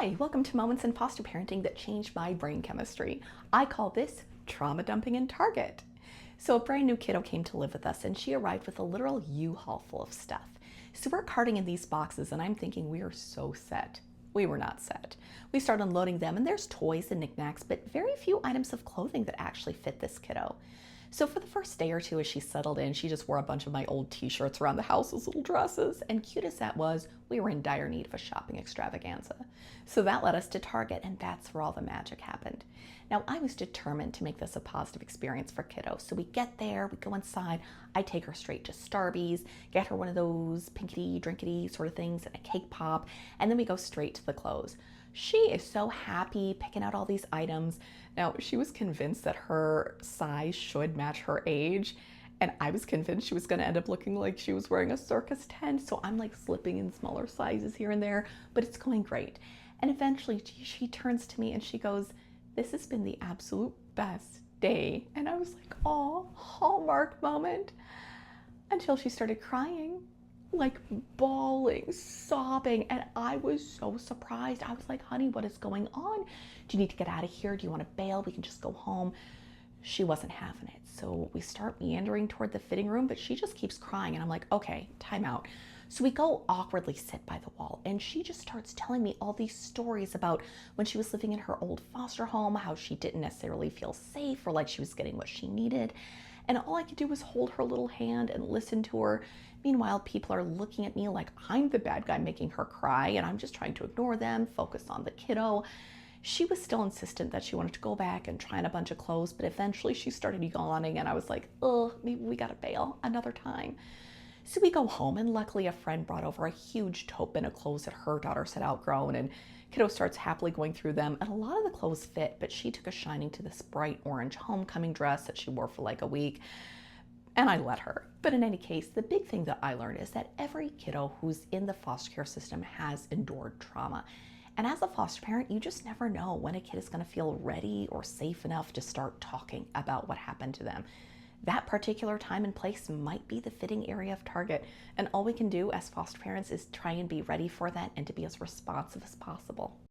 Hi, welcome to Moments in Foster Parenting that changed my brain chemistry. I call this trauma dumping in Target. So, a brand new kiddo came to live with us, and she arrived with a literal U-Haul full of stuff. So, we're carting in these boxes, and I'm thinking we are so set. We were not set. We start unloading them, and there's toys and knickknacks, but very few items of clothing that actually fit this kiddo. So for the first day or two as she settled in, she just wore a bunch of my old t-shirts around the house as little dresses. And cute as that was, we were in dire need of a shopping extravaganza. So that led us to Target, and that's where all the magic happened. Now I was determined to make this a positive experience for kiddo. So we get there, we go inside, I take her straight to Starbucks, get her one of those pinkety drinkety sort of things and a cake pop, and then we go straight to the clothes. She is so happy picking out all these items. Now, she was convinced that her size should match her age, and I was convinced she was going to end up looking like she was wearing a circus tent, so I'm like slipping in smaller sizes here and there, but it's going great. And eventually she turns to me and she goes, "This has been the absolute best day." And I was like, "Oh, Hallmark moment." Until she started crying, like bawling, sobbing, and I was so surprised. I was like, "Honey, what is going on? Do you need to get out of here? Do you want to bail? We can just go home." She wasn't having it. So we start meandering toward the fitting room, but she just keeps crying, and I'm like, "Okay, time out." So we go awkwardly sit by the wall, and she just starts telling me all these stories about when she was living in her old foster home, how she didn't necessarily feel safe or like she was getting what she needed. And all I could do was hold her little hand and listen to her. Meanwhile, people are looking at me like I'm the bad guy making her cry, and I'm just trying to ignore them, focus on the kiddo. She was still insistent that she wanted to go back and try on a bunch of clothes, but eventually she started yawning, and I was like, "Oh, maybe we gotta bail another time." So we go home, and luckily a friend brought over a huge tote bin of clothes that her daughters had outgrown, and kiddo starts happily going through them, and a lot of the clothes fit, but she took a shining to this bright orange homecoming dress that she wore for like a week, and I let her. But in any case, the big thing that I learned is that every kiddo who's in the foster care system has endured trauma. And as a foster parent, you just never know when a kid is going to feel ready or safe enough to start talking about what happened to them. That particular time and place might be the fitting area of Target, and all we can do as foster parents is try and be ready for that and to be as responsive as possible.